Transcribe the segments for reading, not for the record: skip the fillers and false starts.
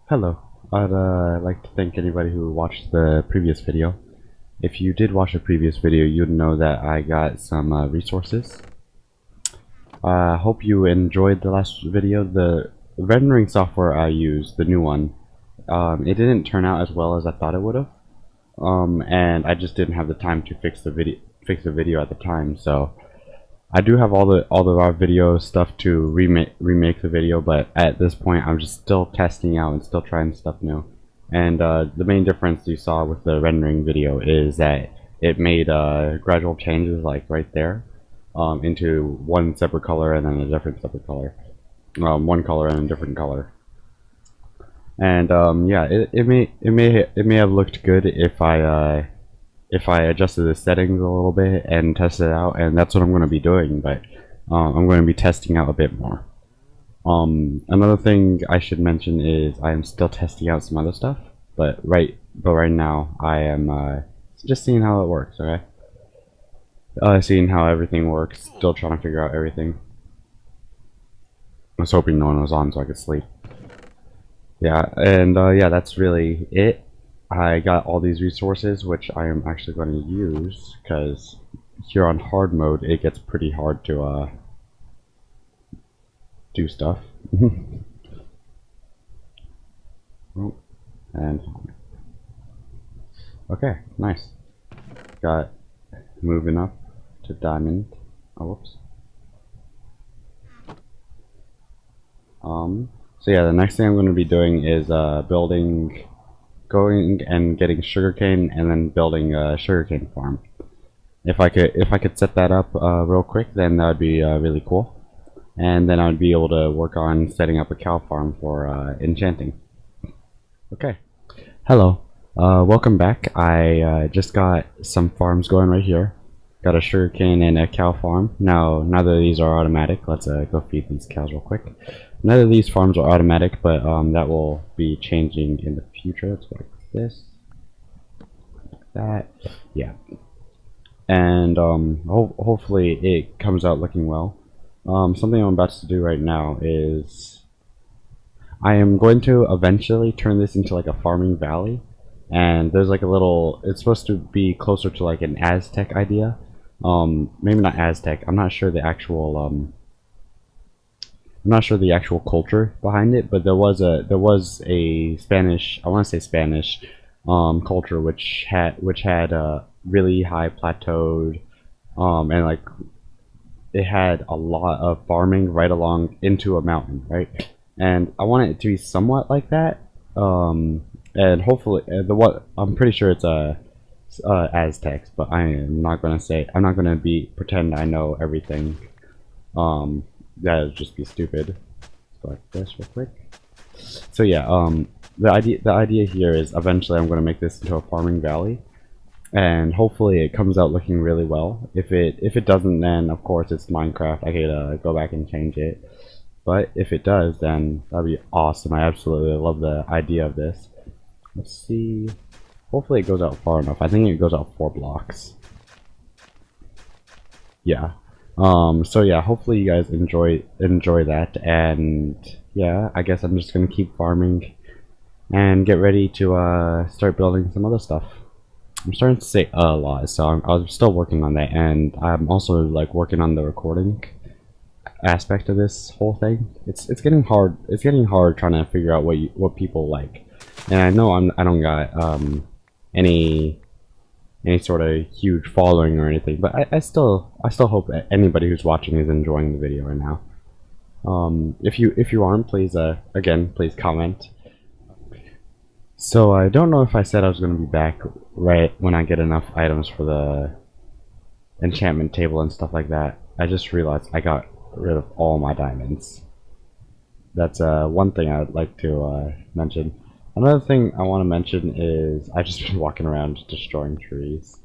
Hello. I'd like to thank anybody who watched the previous video. If you did watch the previous video, you'd know that I got some resources. I hope you enjoyed the last video. The rendering software I used, the new one, it didn't turn out as well as I thought it would have. And I just didn't have the time to fix the video at the time. So I do have all the raw video stuff to remake the video, but at this point I'm just still testing out and still trying stuff new. And the main difference you saw with the rendering video is that it made gradual changes, like right there, into one separate color and then a different separate color, one color and a different color. And yeah, it may have looked good if I adjusted the settings a little bit and tested it out, and that's what I'm going to be doing, but I'm going to be testing out a bit more. Another thing I should mention is I am still testing out some other stuff, but right now I am just seeing how it works, okay? Seeing how everything works, still trying to figure out everything. I was hoping no one was on so I could sleep. Yeah, and yeah, that's really it. I got all these resources, which I am actually going to use, because here on hard mode, it gets pretty hard to do stuff. Oh, and okay, nice. Got moving up to diamond. Oh, whoops. So yeah, the next thing I'm going to be doing is going and getting sugarcane and then building a sugarcane farm. If I could set that up real quick, then that would be really cool. And then I would be able to work on setting up a cow farm for enchanting. Okay. Hello. Welcome back. I just got some farms going right here. Got a sugarcane and a cow farm. Now, neither of these are automatic. Let's go feed these cows real quick. None of these farms are automatic, but that will be changing in the future. Let's go like this, like that, yeah. And hopefully it comes out looking well. Something I'm about to do right now is I am going to eventually turn this into like a farming valley. And there's like a little, it's supposed to be closer to like an Aztec idea. Maybe not Aztec. I'm not sure the actual culture behind it, but there was a Spanish, I want to say Spanish, culture which had really high plateaued, and like it had a lot of farming right along into a mountain, right? And I want it to be somewhat like that, and hopefully I'm pretty sure it's Aztecs, but I'm not gonna pretend I know everything. That would just be stupid. Let's go like this real quick. So yeah, the idea here is eventually I'm going to make this into a farming valley, and hopefully it comes out looking really well. If it doesn't, then of course it's Minecraft. I could go back and change it. But if it does, then that'd be awesome. I absolutely love the idea of this. Let's see. Hopefully it goes out far enough. I think it goes out 4 blocks. Yeah. So yeah, hopefully you guys enjoy that, and yeah, I guess I'm just gonna keep farming and get ready to start building some other stuff. I'm starting to say a lot, so I'm still working on that, and I'm also like working on the recording aspect of this whole thing. It's getting hard. It's getting hard trying to figure out what people like, and I know I don't got any sort of huge following or anything, but I still hope that anybody who's watching is enjoying the video right now. If you aren't, please again, please comment. So I don't know if I said I was going to be back right when I get enough items for the enchantment table and stuff like that. I just realized I got rid of all my diamonds. That's one thing I would like to mention. Another thing I want to mention is I've just been walking around destroying trees.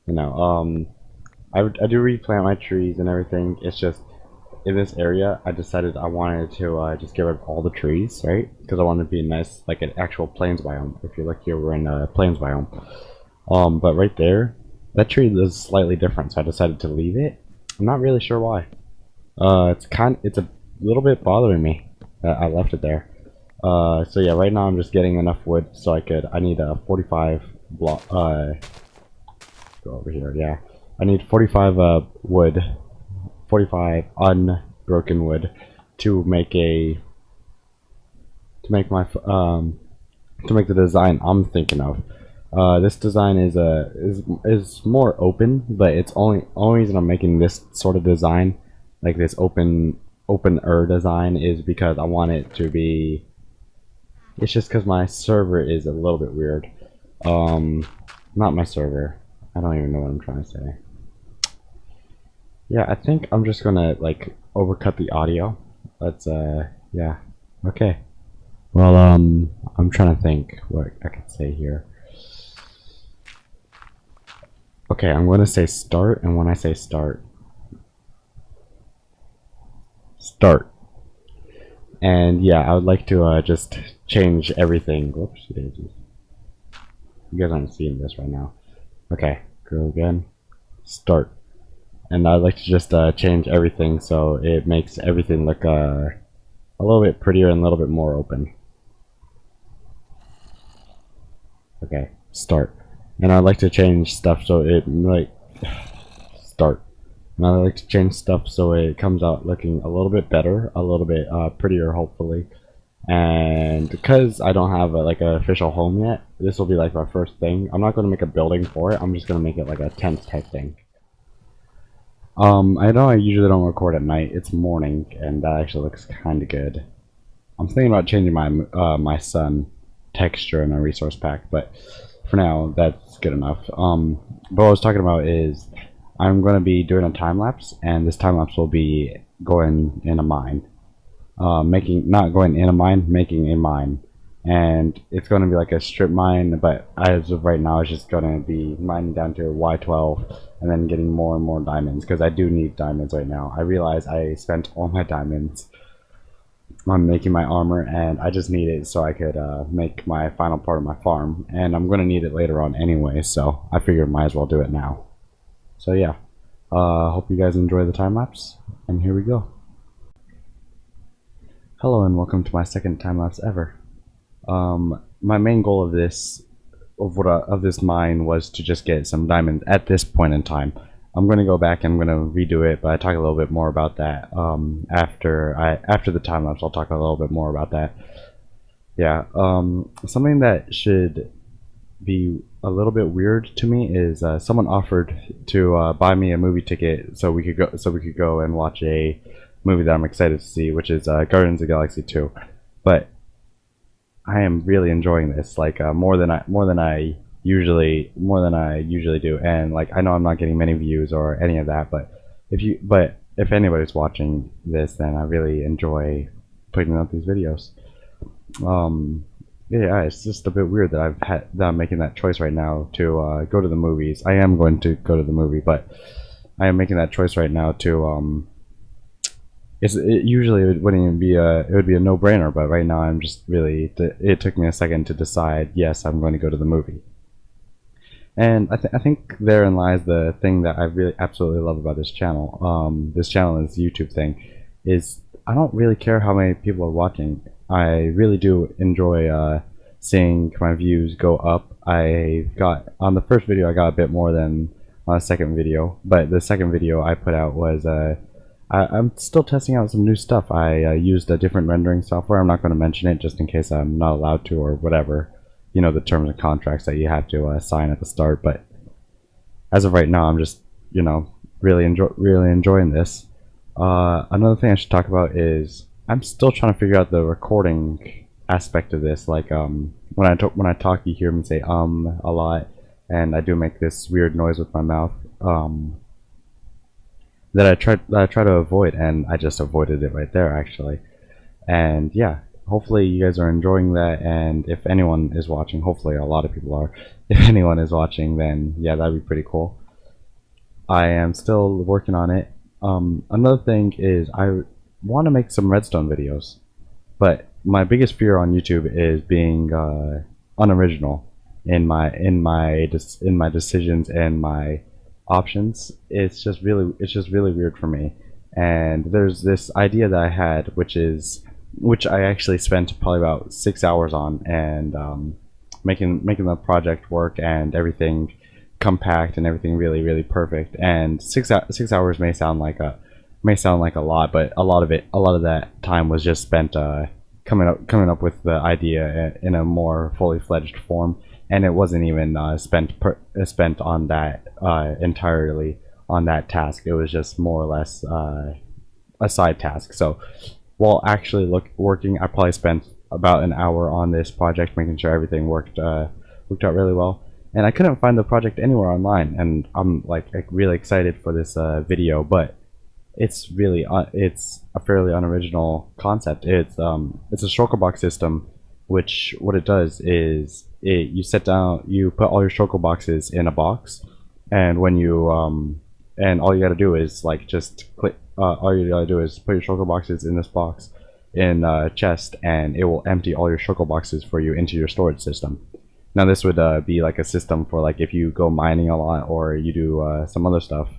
You know, I do replant my trees and everything. It's just in this area I decided I wanted to just get rid of all the trees, right? Because I wanted to be nice, like an actual plains biome. If you look here, we're in a plains biome. But right there, that tree is slightly different, so I decided to leave it. I'm not really sure why. It's a little bit bothering me that I left it there. So yeah, right now I'm just getting enough wood so I need a 45 block, go over here, yeah. I need 45 wood, 45 unbroken wood to make to make the design I'm thinking of. This design is more open, but it's only reason I'm making this sort of design, like this open design, is because I want it to be. It's just because my server is a little bit weird. Not my server. I don't even know what I'm trying to say. Yeah, I think I'm just gonna like overcut the audio. Let's yeah. Okay. Well, I'm trying to think what I could say here. Okay, I'm going to say start, and when I say start, start. And yeah, I would like to just change everything. Whoops, daisies. You guys aren't seeing this right now. Okay, go again. Start. And I'd like to just change everything so it makes everything look a little bit prettier and a little bit more open. Okay, start. And I'd like to change stuff so it like start. And I'd like to change stuff so it comes out looking a little bit better, a little bit prettier, hopefully. And because I don't have like an official home yet, this will be like my first thing. I'm not going to make a building for it. I'm just going to make it like a tent type thing. I know I usually don't record at night. It's morning, and that actually looks kind of good. I'm thinking about changing my my sun texture in a resource pack, but for now that's good enough. But what I was talking about is I'm going to be doing a time lapse, and this time lapse will be going in a mine, not going in a mine, making a mine, and it's going to be like a strip mine. But as of right now, it's just going to be mining down to Y12, and then getting more and more diamonds because I do need diamonds right now. I realize I spent all my diamonds on making my armor, and I just need it so I could make my final part of my farm, and I'm gonna need it later on anyway, so I figured might as well do it now. So yeah, hope you guys enjoy the time lapse, and here we go. Hello and welcome to my second time lapse ever. My main goal of this mine was to just get some diamonds at this point in time. I'm going to go back and I'm going to redo it, but I talk a little bit more about that after the time lapse. I'll talk a little bit more about that. Yeah, something that should be a little bit weird to me is someone offered to buy me a movie ticket so we could go and watch a movie that I'm excited to see, which is Guardians of the Galaxy 2. But I am really enjoying this, like more than I usually do, and like I know I'm not getting many views or any of that, but if anybody's watching this, then I really enjoy putting out these videos. Yeah, it's just a bit weird that I'm making that choice right now to go to the movies. I am going to go to the movie, but I am making that choice right now to usually it wouldn't even be it would be a no-brainer, but right now I'm just really it took me a second to decide. Yes, I'm going to go to the movie. And I think therein lies the thing that I really absolutely love about this channel. This channel and this YouTube thing is I don't really care how many people are watching. I really do enjoy seeing my views go up. I got on the first video I got a bit more than on the second video, but the second video I put out was I'm still testing out some new stuff. I used a different rendering software. I'm not going to mention it just in case I'm not allowed to or whatever. You know, the terms and contracts that you have to sign at the start. But as of right now, I'm just, you know, really enjoying this. Another thing I should talk about is I'm still trying to figure out the recording aspect of this. Like when I talk, you hear me say a lot, and I do make this weird noise with my mouth. That I try to avoid, and I just avoided it right there actually. And yeah, hopefully you guys are enjoying that, and if anyone is watching, hopefully a lot of people are, if anyone is watching, then yeah, that'd be pretty cool. I am still working on it. Another thing is I want to make some redstone videos, but my biggest fear on YouTube is being unoriginal in my decisions and my options. It's just really weird for me. And there's this idea that I had, which is which I actually spent probably about 6 hours on, and making the project work and everything compact and everything really perfect. And 6 hours may sound like a lot, but a lot of that time was just spent coming up with the idea in a more fully fledged form, and it wasn't even spent on that entirely on that task. It was just more or less a side task. So while actually working, I probably spent about an hour on this project, making sure everything worked out really well. And I couldn't find the project anywhere online, and I'm like really excited for this video, but it's a fairly unoriginal concept. It's a shulker system, which what it does is you put all your shulker boxes in a box, and when you and all you gotta do is like just click. All you gotta do is put your shulker boxes in this box in a chest, and it will empty all your shulker boxes for you into your storage system. Now this would be like a system for like if you go mining a lot or you do some other stuff.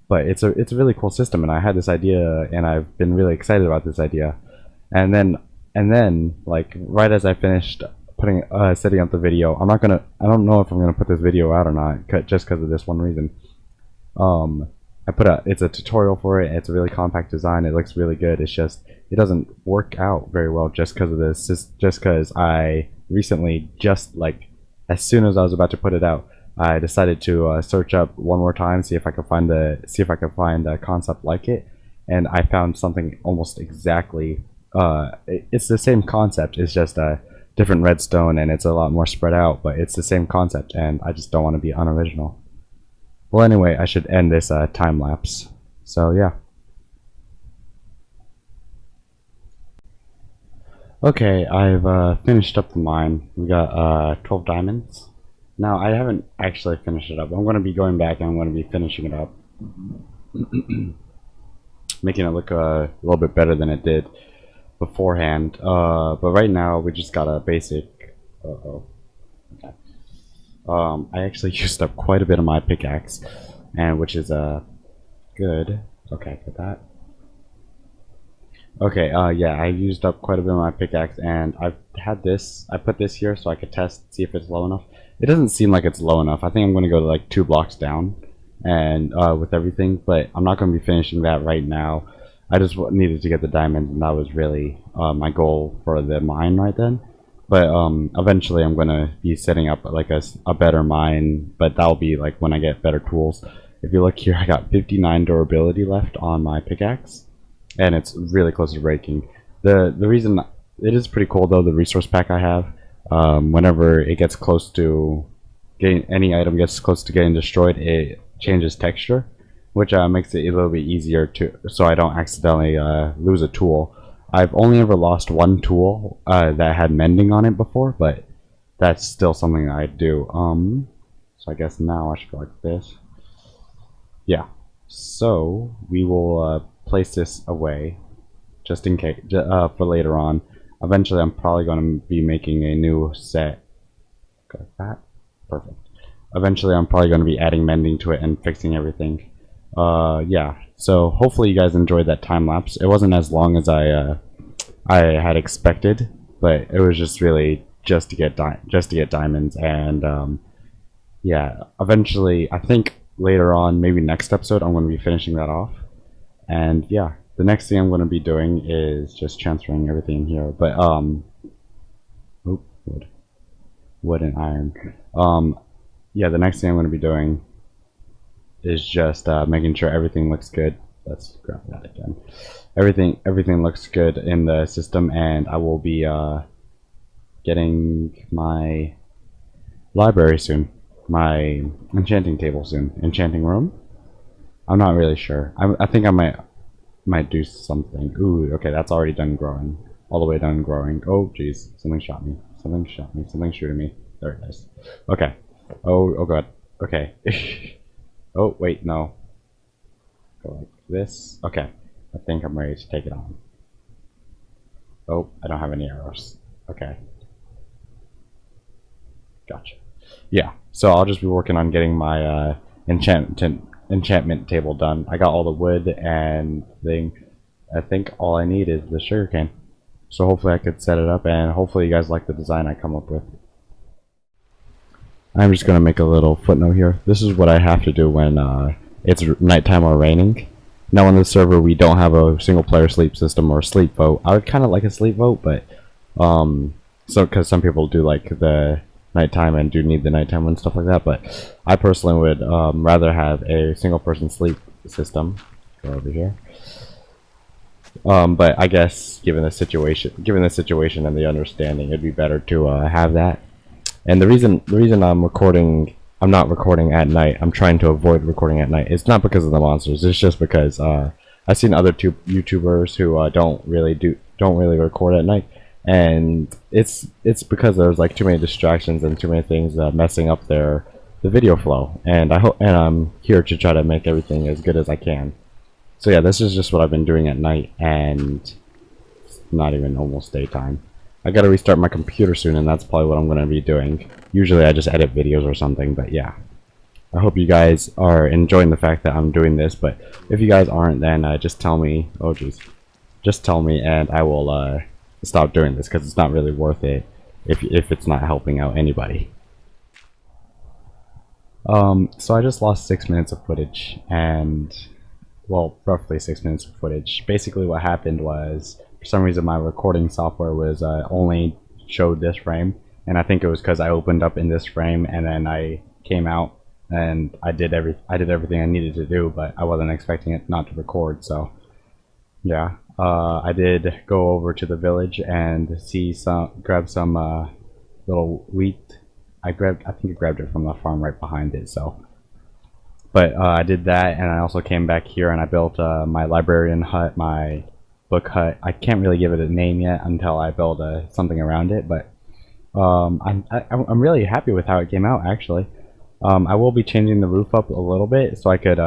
But it's a really cool system, and I had this idea, and I've been really excited about this idea. And then like right as I finished setting up the video, I don't know if I'm gonna put this video out or not, just because of this one reason. It's a tutorial for it. It's a really compact design. It looks really good. It's just it doesn't work out very well just because of this. Just because I recently, just like as soon as I was about to put it out, I decided to search up one more time, see if I could find a concept like it, and I found something almost exactly. It's the same concept. It's just a different redstone, and it's a lot more spread out. But it's the same concept, and I just don't want to be unoriginal. Well, anyway, I should end this time lapse. So yeah. Okay, I've finished up the mine. We got 12 diamonds. Now, I haven't actually finished it up. I'm going to be going back and I'm going to be finishing it up. Making it look a little bit better than it did beforehand. But right now, we just got a basic... Okay. I actually used up quite a bit of my pickaxe, and which is good. Okay, get that. Okay, yeah, I used up quite a bit of my pickaxe, and I put this here so I could see if it's low enough. It doesn't seem like it's low enough. I think I'm going to go to like 2 blocks down and with everything, but I'm not going to be finishing that right now. I just needed to get the diamonds, and that was really my goal for the mine right then. But eventually I'm going to be setting up like a better mine, but that'll be like when I get better tools. If you look here, I got 59 durability left on my pickaxe, and it's really close to breaking. The reason it is pretty cool though, the resource pack I have. Whenever it gets close to any item gets close to getting destroyed, it changes texture, which makes it a little bit easier so I don't accidentally lose a tool. I've only ever lost one tool that had mending on it before, but that's still something I do. So I guess now I should go like this. Yeah. So we will place this away just in case for later on. Eventually, I'm probably going to be making a new set. Like that. Perfect. Eventually, I'm probably going to be adding mending to it and fixing everything. Yeah. So hopefully, you guys enjoyed that time lapse. It wasn't as long as I had expected, but it was just really just to get diamonds, and yeah. Eventually, I think later on, maybe next episode, I'm going to be finishing that off, and yeah. The next thing I'm going to be doing is just transferring everything here, but wood and iron. Yeah, the next thing I'm going to be doing is just making sure everything looks good. Let's grab that again. Everything looks good in the system, and I will be getting my library soon, my enchanting table soon, enchanting room. I'm not really sure. I think I might do something. Ooh, okay, that's already done growing. All the way done growing. Oh, jeez. Something shot me. Something shot me. Something shooting me. There it is. Okay. Oh god. Okay. Oh, wait, no. Go like this. Okay. I think I'm ready to take it on. Oh, I don't have any arrows. Okay. Gotcha. Yeah, so I'll just be working on getting my enchantment table done. I got all the wood and thing. I think all I need is the sugarcane. So hopefully I could set it up, and hopefully you guys like the design I come up with. I'm just going to make a little footnote here. This is what I have to do when it's nighttime or raining. Now on this server we don't have a single player sleep system or a sleep vote. I would kind of like a sleep vote, but so because some people do like the nighttime and do need the nighttime and stuff like that, but I personally would rather have a single person sleep system. Go over here. But I guess given the situation and the understanding, it'd be better to have that. And the reason I'm not recording at night. I'm trying to avoid recording at night. It's not because of the monsters. It's just because I've seen other YouTubers who don't really record at night, and it's because there's like too many distractions and too many things messing up the video flow. And I'm here to try to make everything as good as I can. So yeah, this is just what I've been doing at night, and it's not even almost daytime. I gotta restart my computer soon, and that's probably what I'm gonna be doing. Usually I just edit videos or something, but yeah. I hope you guys are enjoying the fact that I'm doing this, but if you guys aren't, then just tell me. Oh jeez. Just tell me and I will stop doing this, because it's not really worth it if it's not helping out anybody. So I just lost 6 minutes of footage, and well, roughly 6 minutes of footage. Basically what happened was, for some reason my recording software was only showed this frame, and I think it was because I opened up in this frame and then I came out and I did everything I needed to do, but I wasn't expecting it not to record. So yeah, I did go over to the village and grab some little wheat. I think I grabbed it from the farm right behind it. So but I did that, and I also came back here and I built my librarian hut, my book hut. I can't really give it a name yet until I build something around it, but I'm really happy with how it came out, actually. I will be changing the roof up a little bit so I could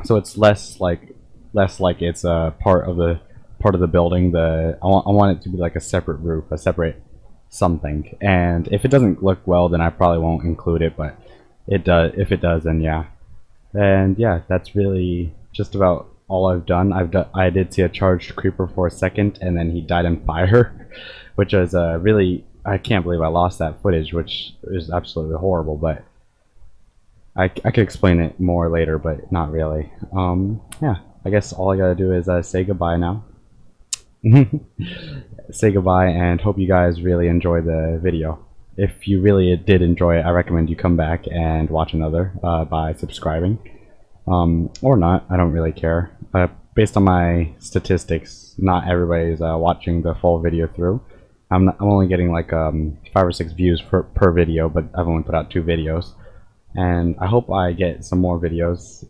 so it's less like it's a part of the building. I want it to be like a separate roof, a separate something. And if it doesn't look well, then I probably won't include it, but it does. If it does, then yeah. And yeah, that's really just about all I've done. I did see a charged creeper for a second, and then he died in fire, which was really, I can't believe I lost that footage, which is absolutely horrible. But I could explain it more later, but not really. Yeah, I guess all I gotta do is say goodbye now. Say goodbye, and hope you guys really enjoy the video. If you really did enjoy it, I recommend you come back and watch another by subscribing. Or not, I don't really care. Based on my statistics, not everybody's watching the full video through. I'm only getting like 5 or 6 views per video, but I've only put out 2 videos. And I hope I get some more videos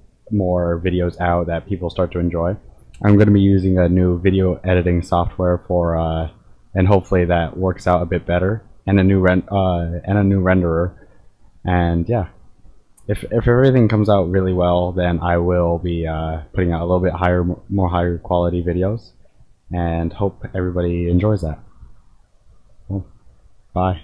out that people start to enjoy. I'm going to be using a new video editing software for, and hopefully that works out a bit better. And a new renderer, and yeah, if everything comes out really well, then I will be putting out a little bit higher quality videos, and hope everybody enjoys that. Well, bye.